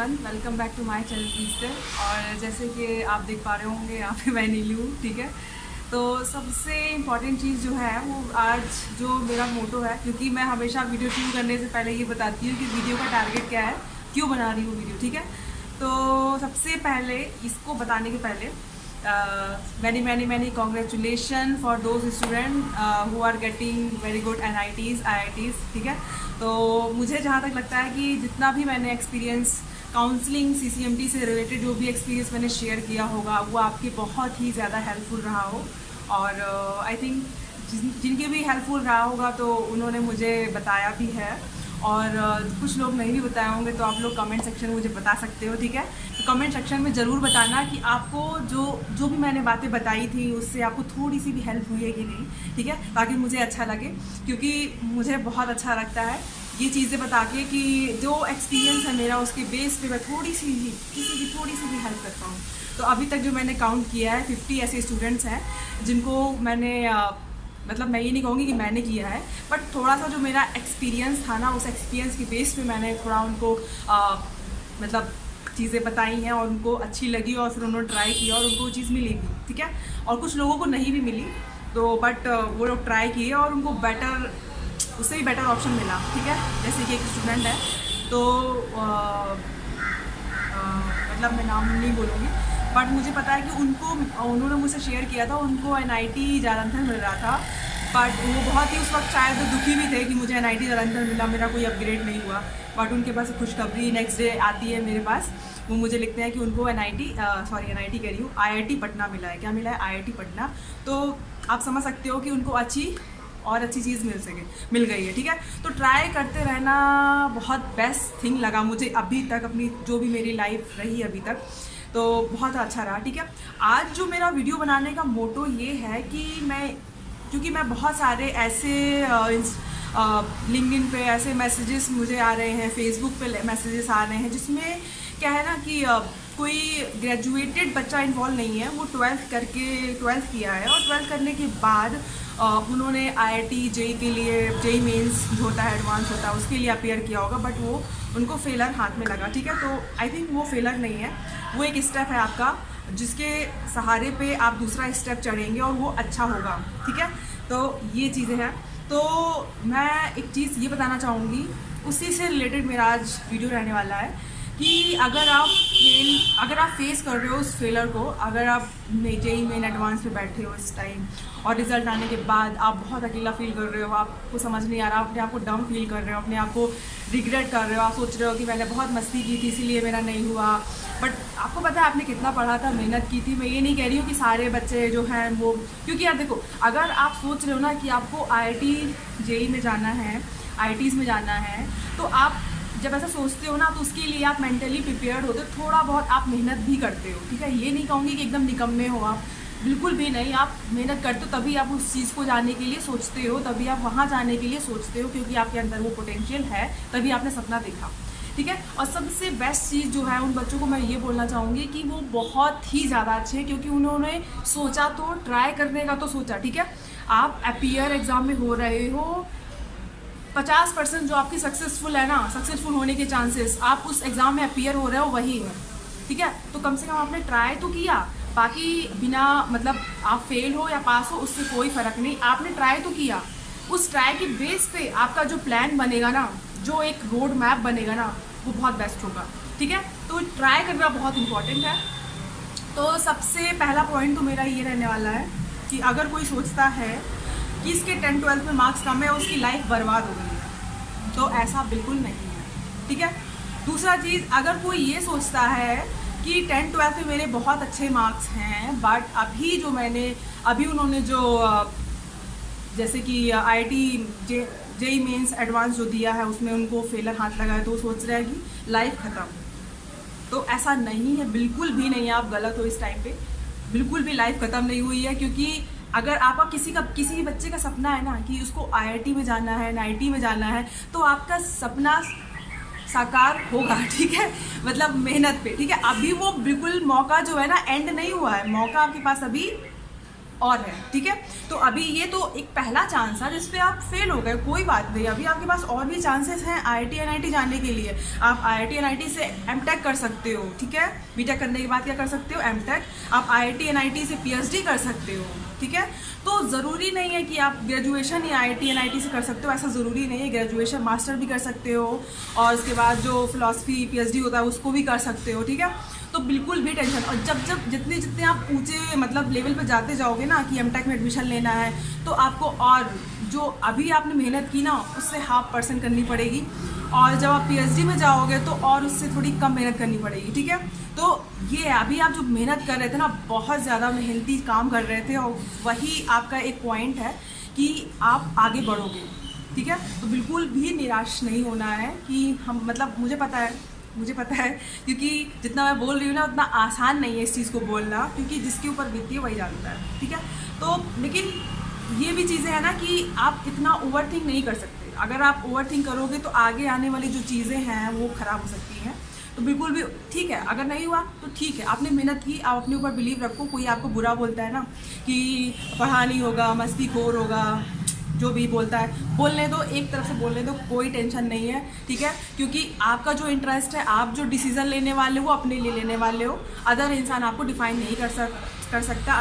Everyone, welcome back to my channel Easter. और जैसे कि आप देख पा रहे होंगे यहाँ पे मैं नीलू हूँ, ठीक है। तो सबसे इम्पॉर्टेंट चीज़ जो है वो आज जो मेरा मोटो है, क्योंकि मैं हमेशा वीडियो शुरू करने से पहले ये बताती हूँ कि वीडियो का टारगेट क्या है, क्यों बना रही हूँ वीडियो, ठीक है। तो सबसे पहले इसको बताने के पहले many congratulation for those student who are getting very good IITs, ठीक है। तो मुझे जहाँ तक लगता है कि जितना भी मैंने एक्सपीरियंस काउंसलिंग CCMT से रिलेटेड जो भी एक्सपीरियंस मैंने शेयर किया होगा वो आपके बहुत ही ज़्यादा हेल्पफुल रहा हो। और आई थिंक जिनके भी हेल्पफुल रहा होगा तो उन्होंने मुझे बताया भी है, और कुछ लोग नहीं भी बताए होंगे तो आप लोग कमेंट सेक्शन में मुझे बता सकते हो, ठीक है। तो कमेंट सेक्शन में ज़रूर बताना कि आपको जो भी मैंने बातें बताई थी उससे आपको थोड़ी सी भी हेल्प हुई है कि नहीं, ठीक है, ताकि मुझे अच्छा लगे, क्योंकि मुझे बहुत अच्छा लगता है ये चीज़ें बता के कि जो एक्सपीरियंस है मेरा उसके बेस पे मैं थोड़ी सी भी किसी की थोड़ी सी भी हेल्प कर पाऊँ। तो अभी तक जो मैंने काउंट किया है 50 ऐसे स्टूडेंट्स हैं जिनको मैंने मतलब मैं ये नहीं कहूँगी कि मैंने किया है, बट थोड़ा सा जो मेरा एक्सपीरियंस था ना, उस एक्सपीरियंस के बेस पे मैंने थोड़ा उनको मतलब चीज़ें बताई हैं और उनको अच्छी लगी और फिर उन्होंने ट्राई किया और उनको वो चीज़ मिली भी, ठीक है। और कुछ लोगों को नहीं भी मिली तो बट वो लोग ट्राई किए और उनको बेटर, उससे भी बेटर ऑप्शन मिला, ठीक है। जैसे कि एक स्टूडेंट है तो मतलब मैं नाम नहीं बोलूँगी, बट मुझे पता है कि उन्होंने मुझसे शेयर किया था उनको NIT जालंधर मिल रहा था, बट वो बहुत ही उस वक्त शायद दुखी भी थे कि मुझे NIT जालंधर मिला, मेरा कोई अपग्रेड नहीं हुआ। बट उनके पास खुशखबरी नेक्स्ट डे आती है मेरे पास, वो मुझे लिखते हैं कि उनको NIT कह रही हूँ IIT पटना मिला है। क्या मिला है? IIT पटना। तो आप समझ सकते हो कि उनको अच्छी चीज़ मिल गई है, ठीक है। तो ट्राई करते रहना बहुत बेस्ट थिंग लगा मुझे अभी तक, अपनी जो भी मेरी लाइफ रही अभी तक, तो बहुत अच्छा रहा, ठीक है। आज जो मेरा वीडियो बनाने का मोटो ये है कि क्योंकि मैं बहुत सारे ऐसे लिंक्डइन पे ऐसे मैसेजेस मुझे आ रहे हैं, फेसबुक पे मैसेजेस आ रहे हैं जिसमें क्या है ना कि कोई ग्रेजुएटेड बच्चा इन्वॉल्व नहीं है, वो 12th किया है और 12th करने के बाद उन्होंने IIT JEE के लिए, JEE मेंस जो होता है एडवांस होता है उसके लिए अपेयर किया होगा, बट वो उनको फेलर हाथ में लगा, ठीक है। तो आई थिंक वो फेलर नहीं है, वो एक स्टेप है आपका जिसके सहारे पे आप दूसरा स्टेप चढ़ेंगे और वो अच्छा होगा, ठीक है। तो ये चीज़ें हैं। तो मैं एक चीज़ ये बताना चाहूँगी, उसी से रिलेटेड मेरा आज वीडियो रहने वाला है कि अगर आप फेस कर रहे हो उस फेलर को, अगर आप JEE मेन एडवांस में बैठे हो इस टाइम और रिजल्ट आने के बाद आप बहुत अकेला फील कर रहे हो, आपको समझ नहीं आ रहा, अपने आप को डाउन फील कर रहे हो, अपने आप को रिग्रेट कर रहे हो, आप सोच रहे हो कि मैंने बहुत मस्ती की थी इसीलिए मेरा नहीं हुआ, बट आपको पता है आपने कितना पढ़ा था, मेहनत की थी। मैं ये नहीं कह रही हूँ कि सारे बच्चे जो हैं वो, क्योंकि यार देखो, अगर आप सोच रहे हो ना कि आपको IIT JEE में जाना है, IITs में जाना है, तो आप जब ऐसा सोचते हो ना तो उसके लिए आप मेंटली प्रिपेयर्ड होते हो, थोड़ा बहुत आप मेहनत भी करते हो, ठीक है। ये नहीं कहूँगी कि एकदम निकम्मे हो आप, बिल्कुल भी नहीं, आप मेहनत करते हो तभी आप उस चीज़ को जाने के लिए सोचते हो, तभी आप वहाँ जाने के लिए सोचते हो, क्योंकि आपके अंदर वो पोटेंशियल है, तभी आपने सपना देखा, ठीक है। और सबसे बेस्ट चीज़ जो है उन बच्चों को मैं ये बोलना चाहूँगी कि वो बहुत ही ज़्यादा अच्छे हैं, क्योंकि उन्होंने सोचा, तो ट्राई करने का तो सोचा, ठीक है। आप अपीयर एग्ज़ाम में हो रहे हो, 50% जो आपकी सक्सेसफुल है ना, सक्सेसफुल होने के चांसेस, आप उस एग्ज़ाम में अपीयर हो रहे हो वही है, ठीक है। तो कम से कम आपने ट्राई तो किया, बाकी बिना मतलब आप फेल हो या पास हो उससे कोई फ़र्क नहीं, आपने ट्राई तो किया। उस ट्राई के बेस पे आपका जो प्लान बनेगा ना, जो एक रोड मैप बनेगा ना, वो बहुत बेस्ट होगा, ठीक है। तो ट्राई करना बहुत इम्पॉर्टेंट है। तो सबसे पहला पॉइंट तो मेरा ये रहने वाला है कि अगर कोई सोचता है कि इसके 10-12 में मार्क्स कम है, उसकी लाइफ बर्बाद हो गई है, तो ऐसा बिल्कुल नहीं है, ठीक है। दूसरा चीज़, अगर कोई ये सोचता है कि 10-12 में मेरे बहुत अच्छे मार्क्स हैं, बट अभी उन्होंने जो जैसे कि IIT JEE मेंस एडवांस जो दिया है उसमें उनको फेलर हाथ लगा है, तो वो सोच रहा है कि लाइफ ख़त्म। तो ऐसा नहीं है, बिल्कुल भी नहीं है, आप गलत हो इस टाइम पे, बिल्कुल भी लाइफ ख़त्म नहीं हुई है। क्योंकि अगर आपका किसी बच्चे का सपना है ना कि उसको IIT में जाना है, NIT में जाना है, तो आपका सपना साकार होगा, ठीक है, मतलब मेहनत पे, ठीक है। अभी वो बिल्कुल मौका जो है ना एंड नहीं हुआ है, मौका आपके पास अभी और है, ठीक है। तो अभी ये तो एक पहला चांस था जिस पे आप फेल हो गए, कोई बात नहीं, अभी आपके पास और भी चांसेस हैं IIT NIT जाने के लिए। आप IIT NIT से MTech कर सकते हो, ठीक है। BTech करने के बाद क्या कर सकते हो, MTech। आप IIT NIT से PhD कर सकते हो, ठीक है। तो ज़रूरी नहीं है कि आप ग्रेजुएशन ही IIT NIT से कर सकते हो, ऐसा ज़रूरी नहीं है। ग्रेजुएशन मास्टर भी कर सकते हो और उसके बाद जो फिलॉसफी PhD होता है उसको भी कर सकते हो, ठीक है। तो बिल्कुल भी टेंशन, और जब जितने आप ऊंचे मतलब लेवल पे जाते जाओगे ना कि MTech में एडमिशन लेना है, तो आपको और जो अभी आपने मेहनत की ना उससे 0.5% करनी पड़ेगी, और जब आप PhD में जाओगे तो और उससे थोड़ी कम मेहनत करनी पड़ेगी, ठीक है। तो ये है, अभी आप जो मेहनत कर रहे थे ना, बहुत ज़्यादा मेहनती काम कर रहे थे, और वही आपका एक पॉइंट है कि आप आगे बढ़ोगे, ठीक है। तो बिल्कुल भी निराश नहीं होना है कि हम मतलब मुझे पता है क्योंकि जितना मैं बोल रही हूँ ना उतना आसान नहीं है इस चीज़ को बोलना, क्योंकि जिसके ऊपर बीती है वही जानता है, ठीक है। तो लेकिन ये भी चीज़ें हैं ना कि आप इतना ओवरथिंक नहीं कर सकते। अगर आप ओवरथिंक करोगे तो आगे आने वाली जो चीज़ें हैं वो ख़राब हो सकती हैं। तो बिल्कुल भी ठीक है, अगर नहीं हुआ तो ठीक है, आपने मेहनत की, आप अपने ऊपर बिलीव रखो। कोई आपको बुरा बोलता है ना कि पढ़ा नहीं होगा, मस्तीखोर होगा, जो भी बोलता है बोलने दो, एक तरफ से बोलने दो, कोई टेंशन नहीं है, ठीक है। क्योंकि आपका जो इंटरेस्ट है, आप जो डिसीज़न लेने वाले हो वो अपने लिए लेने वाले हो। अदर इंसान आपको डिफाइन नहीं कर सकता,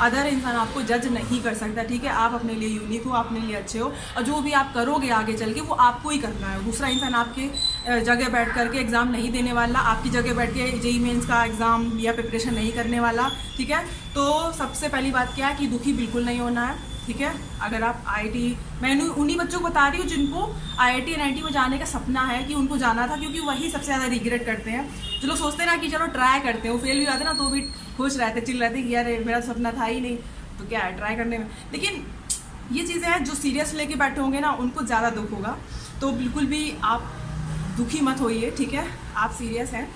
अदर इंसान आपको जज नहीं कर सकता, ठीक है। आप अपने लिए यूनिक हो, अपने लिए अच्छे हो, और जो भी आप करोगे आगे चल के वो आपको ही करना है। दूसरा इंसान आपके जगह बैठ करके एग्ज़ाम नहीं देने वाला, आपकी जगह बैठ के JEE मेंस का एग्ज़ाम या प्रिपरेशन नहीं करने वाला, ठीक है। तो सबसे पहली बात क्या है कि दुखी बिल्कुल नहीं होना है, ठीक है। अगर आप मैं उन्हीं बच्चों को बता रही हूँ जिनको IIT NIT में जाने का सपना है कि उनको जाना था, क्योंकि वही सबसे ज़्यादा रिग्रेट करते हैं। जो लोग सोचते हैं ना कि चलो ट्राई करते हैं, वो फेल भी जाते हैं ना तो भी खुश रहते, चिल रहते कि यार मेरा सपना था ही नहीं, तो क्या है ट्राई करने में। लेकिन ये चीज़ें हैं, जो सीरियस लेके बैठे होंगे ना उनको ज़्यादा दुख होगा। तो बिल्कुल भी आप दुखी मत होइए, ठीक है। आप सीरियस हैं,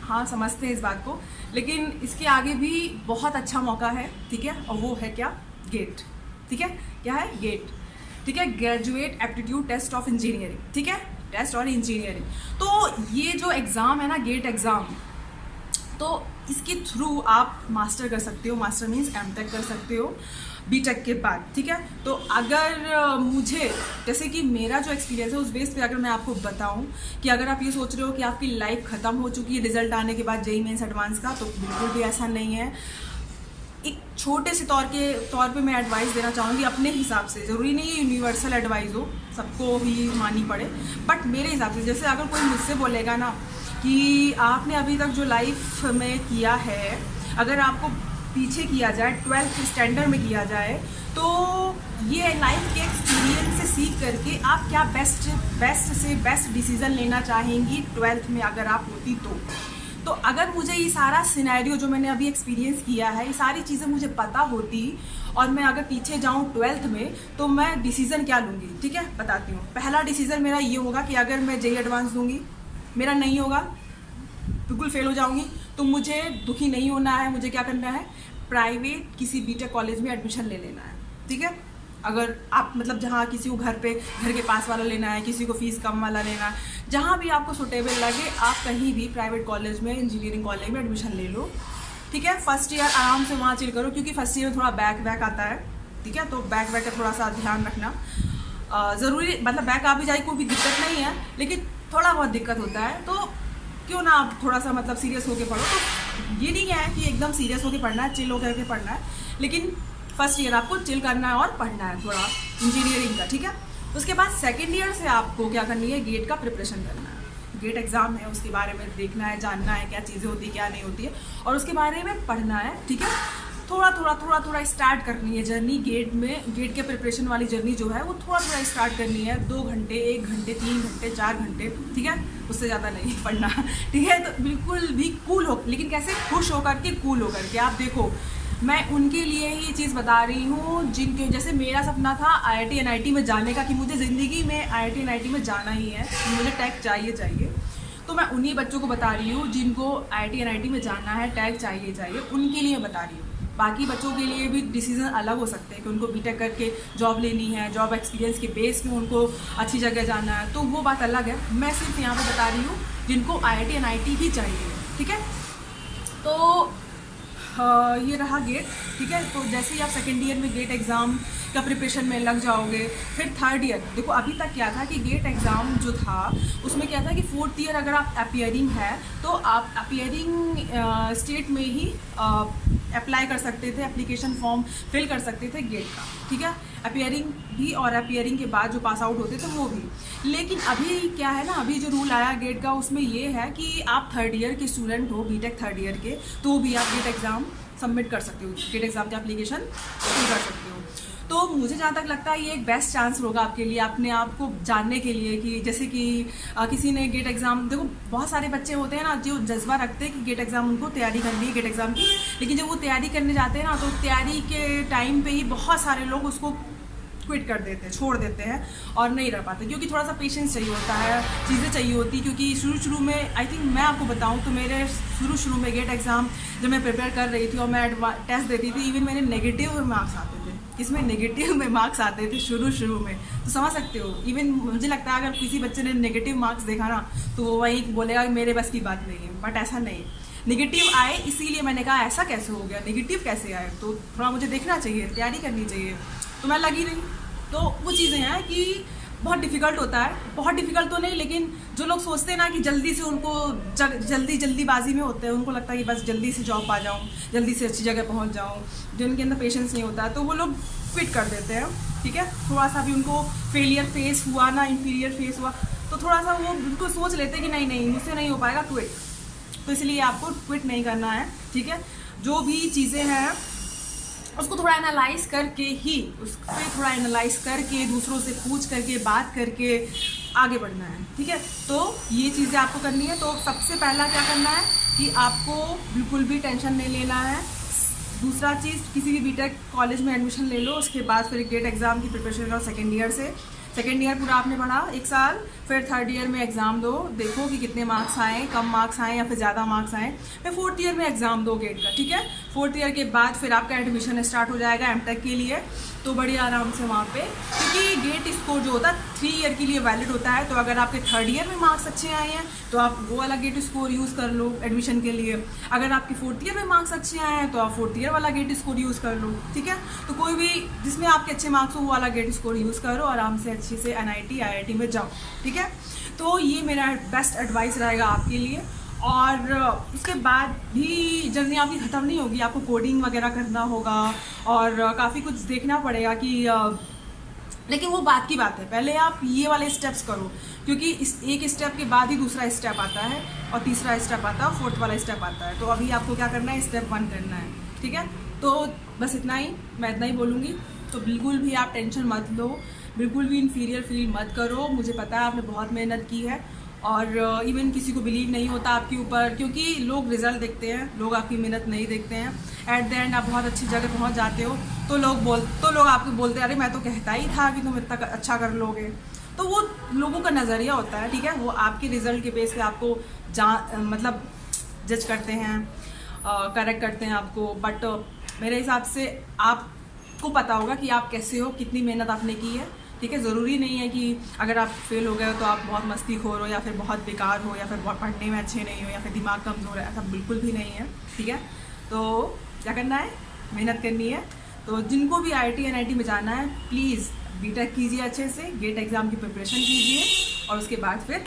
हाँ समझते हैं इस बात को, लेकिन इसके आगे भी बहुत अच्छा मौका है, ठीक है। और वो है क्या, गेट, ठीक है। क्या है, गेट, ठीक है। Graduate aptitude test of engineering, ठीक है, टेस्ट और इंजीनियरिंग। तो ये जो एग्ज़ाम है ना, गेट एग्ज़ाम, तो इसके थ्रू आप मास्टर कर सकते हो। मास्टर मीन्स MTech कर सकते हो BTech के बाद, ठीक है। तो अगर मुझे जैसे कि मेरा जो एक्सपीरियंस है उस बेस पे अगर मैं आपको बताऊं कि अगर आप ये सोच रहे हो कि आपकी लाइफ ख़त्म हो चुकी है रिजल्ट आने के बाद JEE मेंस एडवांस का, तो बिल्कुल भी ऐसा नहीं है। एक छोटे से तौर पे मैं एडवाइस देना चाहूँगी अपने हिसाब से, ज़रूरी नहीं है यूनिवर्सल एडवाइस हो, सबको ही माननी पड़े, बट मेरे हिसाब से जैसे अगर कोई मुझसे बोलेगा ना कि आपने अभी तक जो लाइफ में किया है, अगर आपको पीछे किया जाए 12th स्टैंडर्ड में किया जाए, तो ये लाइफ के एक्सपीरियंस से सीख करके आप क्या बेस्ट डिसीज़न लेना चाहेंगी 12th में अगर आप होती तो अगर मुझे ये सारा सिनेरियो जो मैंने अभी एक्सपीरियंस किया है, ये सारी चीज़ें मुझे पता होती और मैं अगर पीछे जाऊँ 12th में, तो मैं डिसीज़न क्या लूँगी, ठीक है, बताती हूँ। पहला डिसीज़न मेरा ये होगा कि अगर मैं JEE एडवांस दूँगी, मेरा नहीं होगा, बिल्कुल फेल हो जाऊँगी, तो मुझे दुखी नहीं होना है। मुझे क्या करना है, प्राइवेट किसी BTech कॉलेज में एडमिशन ले लेना है, ठीक है। अगर आप मतलब जहाँ किसी को घर के पास वाला लेना है, किसी को फ़ीस कम वाला लेना है, जहाँ भी आपको सूटेबल लगे आप कहीं भी प्राइवेट कॉलेज में, इंजीनियरिंग कॉलेज में एडमिशन ले लो, ठीक है। फर्स्ट ईयर आराम से वहाँ चिल करो, क्योंकि फर्स्ट ईयर में थोड़ा बैक आता है, ठीक है। तो बैक का थोड़ा सा ध्यान रखना ज़रूरी, मतलब बैक आ भी जाए कोई भी दिक्कत नहीं है, लेकिन थोड़ा बहुत दिक्कत होता है, तो क्यों ना आप थोड़ा सा मतलब सीरियस होकर पढ़ो। तो ये नहीं है कि एकदम सीरियस होकर पढ़ना है, चिल होकर के पढ़ना है, लेकिन फर्स्ट ईयर आपको चिल करना है और पढ़ना है थोड़ा इंजीनियरिंग का, ठीक है। उसके बाद सेकेंड ईयर से आपको क्या करनी है, गेट का प्रिपरेशन करना है। गेट एग्ज़ाम है, उसके बारे में देखना है, जानना है क्या चीज़ें होती है क्या नहीं होती है, और उसके बारे में पढ़ना है, ठीक है। थोड़ा स्टार्ट करनी है जर्नी गेट के प्रिपरेशन वाली जर्नी जो है वो थोड़ा स्टार्ट करनी है। 2 घंटे, 1 घंटे, 3 घंटे, 4 घंटे, ठीक है, उससे ज़्यादा नहीं पढ़ना, ठीक है। तो बिल्कुल भी कूल हो, लेकिन कैसे, खुश होकर के, कूल होकर के। आप देखो, मैं उनके लिए ही ये चीज़ बता रही हूँ जिनके, जैसे मेरा सपना था IIT NIT में जाने का, कि मुझे ज़िंदगी में IIT NIT में जाना ही है, मुझे टैग चाहिए। तो मैं उन्हीं बच्चों को बता रही हूँ जिनको IIT NIT में जाना है, टैग चाहिए, उनके लिए बता रही हूँ। बाकी बच्चों के लिए भी डिसीज़न अलग हो सकते हैं कि उनको BTech करके जॉब लेनी है, जॉब एक्सपीरियंस के बेस में उनको अच्छी जगह जाना है, तो वो बात अलग है। मैं सिर्फ यहाँ पे बता रही हूँ जिनको IIT NIT ही चाहिए, ठीक है। तो ये रहा गेट, ठीक है। तो जैसे ही आप सेकेंड ईयर में गेट एग्ज़ाम का प्रिपरेशन में लग जाओगे, फिर थर्ड ईयर, देखो अभी तक क्या था कि गेट एग्ज़ाम जो था उसमें क्या था कि फोर्थ ईयर अगर आप अपीयरिंग है तो आप अपीयरिंग स्टेट में ही अप्लाई कर सकते थे, एप्लीकेशन फॉर्म फिल कर सकते थे गेट का, ठीक है। अपीयरिंग भी और अपीयरिंग के बाद जो पास आउट होते थे वो भी। लेकिन अभी क्या है ना, अभी जो रूल आया गेट का उसमें ये है कि आप थर्ड ईयर के स्टूडेंट हो, बीटेक थर्ड ईयर के, तो भी आप गेट एग्ज़ाम सबमिट कर सकते हो, गेट एग्ज़ाम का एप्लीकेशन फिल कर सकते हो। तो मुझे जहाँ तक लगता है ये एक बेस्ट चांस होगा आपके लिए, अपने आप को जानने के लिए कि जैसे कि किसी ने गेट एग्ज़ाम, देखो बहुत सारे बच्चे होते हैं ना जो जज्बा रखते हैं कि गेट एग्ज़ाम उनको तैयारी करनी है गेट एग्ज़ाम की, लेकिन जब वो तैयारी करने जाते हैं ना तो तैयारी के टाइम पे ही बहुत सारे लोग उसको क्विट कर देते हैं, छोड़ देते हैं और नहीं रह पाते, क्योंकि थोड़ा सा पेशेंस चाहिए होता है, चीज़ें चाहिए होती, क्योंकि शुरू में आई थिंक मैं आपको बताऊं तो मेरे शुरू में गेट एग्ज़ाम जब मैं प्रिपेयर कर रही थी और मैं टेस्ट देती थी, इवन मेरे नेगेटिव में मार्क्स आते थे, इसमें नेगेटिव में मार्क्स आते थे शुरू में, तो समझ सकते हो। इवन मुझे लगता है अगर किसी बच्चे ने नेगेटिव मार्क्स देखा ना तो वो वही बोलेगा मेरे बस की बात नहीं है, बट ऐसा नहीं, नेगेटिव आए इसीलिए मैंने कहा ऐसा कैसे हो गया, नेगेटिव कैसे आए, तो थोड़ा मुझे देखना चाहिए, तैयारी करनी चाहिए, तो मैं लगी नहीं। तो वो चीज़ें हैं कि बहुत डिफ़िकल्ट होता है, बहुत डिफ़िकल्ट तो नहीं, लेकिन जो लोग सोचते हैं ना कि जल्दी से उनको जल्दीबाजी में होते हैं, उनको लगता है कि बस जल्दी से जॉब पा जाऊँ, जल्दी से अच्छी जगह पहुँच जाऊँ, जिनके अंदर पेशेंस नहीं होता है तो वो लोग क्विट कर देते हैं, ठीक है। थोड़ा सा भी उनको फेलियर फेस हुआ ना, इन्फीरियर फेस हुआ तो थोड़ा सा वो उनको सोच लेते हैं कि नहीं मुझसे नहीं हो पाएगा, क्विट। तो इसलिए आपको क्विट नहीं करना है, ठीक है। जो भी चीज़ें हैं उसको थोड़ा एनालाइज करके ही, दूसरों से पूछ करके, बात करके आगे बढ़ना है, ठीक है। तो ये चीज़ें आपको करनी है। तो सबसे पहला क्या करना है कि आपको बिल्कुल भी टेंशन नहीं लेना है। दूसरा चीज़, किसी भी बीटेक कॉलेज में एडमिशन ले लो, उसके बाद फिर गेट एग्ज़ाम की प्रिपरेशन करो सेकेंड ईयर पूरा आपने पढ़ा 1 साल, फिर थर्ड ईयर में एग्ज़ाम दो, देखो कि कितने मार्क्स आए, कम मार्क्स आए या फिर ज़्यादा मार्क्स आए, फिर फोर्थ ईयर में एग्ज़ाम दो गेट का, ठीक है। फोर्थ ईयर के बाद फिर आपका एडमिशन स्टार्ट हो जाएगा एमटेक के लिए, तो बड़ी आराम से वहाँ पे, क्योंकि गेट स्कोर जो होता है 3 ईयर के लिए वैलिड होता है, तो अगर आपके थर्ड ईयर में मार्क्स अच्छे आए हैं तो आप वो वाला गेट स्कोर यूज़ कर लो एडमिशन के लिए, अगर आपके फोर्थ ईयर में मार्क्स अच्छे आए हैं तो आप फोर्थ ईयर वाला गेट स्कोर यूज़ कर लो, ठीक है। तो कोई भी जिसमें आपके अच्छे मार्क्स हो वो वाला गेट स्कोर यूज़ करो, आराम से अच्छे से NIT IIT में जाओ, ठीक है। तो ये मेरा बेस्ट एडवाइस रहेगा आपके लिए। और उसके बाद भी जर्नी आपकी ख़त्म नहीं होगी, आपको कोडिंग वगैरह करना होगा और काफ़ी कुछ देखना पड़ेगा कि लेकिन वो बात की बात है, पहले आप ये वाले स्टेप्स करो, क्योंकि इस एक स्टेप के बाद ही दूसरा स्टेप आता है और तीसरा स्टेप आता है, फोर्थ वाला स्टेप आता है। तो अभी आपको क्या करना है, स्टेप 1 करना है, ठीक है। तो बस इतना ही, मैं इतना ही बोलूँगी। तो बिल्कुल भी आप टेंशन मत लो, बिल्कुल भी इन्फीरियर फील मत करो, मुझे पता है आपने बहुत मेहनत की है और इवन किसी को बिलीव नहीं होता आपके ऊपर, क्योंकि लोग रिज़ल्ट देखते हैं, लोग आपकी मेहनत नहीं देखते हैं। एट द एंड आप बहुत अच्छी जगह पहुंच जाते हो तो लोग आपको बोलते हैं अरे मैं तो कहता ही था कि तुम इतना अच्छा कर लोगे। तो वो लोगों का नज़रिया होता है, ठीक है। वो आपके रिज़ल्ट के बेस पे आपको मतलब जज करते हैं, करेक्ट करते हैं आपको, बट मेरे हिसाब से आपको पता होगा कि आप कैसे हो, कितनी मेहनत आपने की है, ठीक है। ज़रूरी नहीं है कि अगर आप फेल हो गए तो आप बहुत मस्तीखोर हो या फिर बहुत बेकार हो या फिर बहुत पढ़ने में अच्छे नहीं हो या फिर दिमाग कमज़ोर है, ऐसा बिल्कुल भी नहीं है, ठीक है। तो क्या करना है, मेहनत करनी है। तो जिनको भी IIT NIT में जाना है प्लीज़ बीटेक कीजिए अच्छे से, गेट एग्ज़ाम की प्रिपरेशन कीजिए और उसके बाद फिर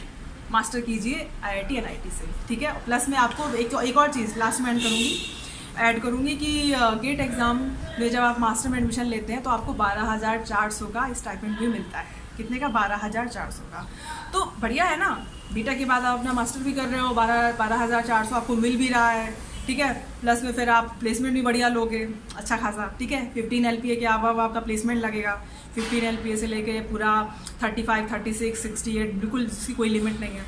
मास्टर कीजिए IIT NIT से, ठीक है। प्लस मैं आपको एक और चीज़ लास्ट में ऐड करूँगी कि गेट एग्ज़ाम में जब आप मास्टर में एडमिशन लेते हैं तो आपको 12,400 का स्टाइपेंड भी मिलता है। कितने का? 12,400 का। तो बढ़िया है ना, बीटेक के बाद आप अपना मास्टर भी कर रहे हो, 12,400 आपको मिल भी रहा है, ठीक है। प्लस में फिर आप प्लेसमेंट भी बढ़िया लोगे, अच्छा खासा, ठीक है। 15 LPA के अब आपका प्लेसमेंट लगेगा, 15 LPA से लेके पूरा 35, 36, 68, बिल्कुल इसकी कोई लिमिट नहीं है।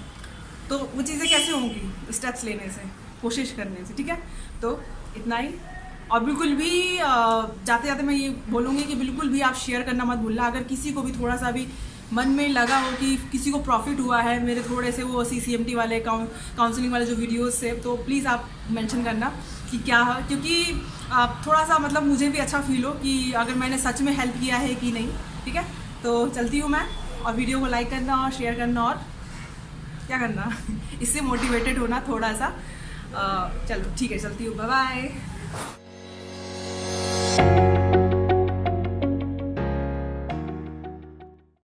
तो वो चीज़ें कैसे होंगी? स्टेप्स लेने से, कोशिश करने से, ठीक है। तो इतना ही। और बिल्कुल भी जाते जाते मैं ये बोलूँगी कि बिल्कुल भी आप शेयर करना मत भूलना। अगर किसी को भी थोड़ा सा भी मन में लगा हो कि किसी को प्रॉफिट हुआ है मेरे थोड़े से वो CCMT वाले काउंसलिंग वाले जो वीडियोस से, तो प्लीज़ आप मेंशन करना कि क्या है, क्योंकि आप थोड़ा सा मतलब मुझे भी अच्छा फील हो कि अगर मैंने सच में हेल्प किया है कि नहीं, ठीक है। तो चलती हूँ मैं, और वीडियो को लाइक करना और शेयर करना और क्या करना इससे मोटिवेटेड होना थोड़ा सा। चलो ठीक है, चलती हूँ, बाय बाय। हैं।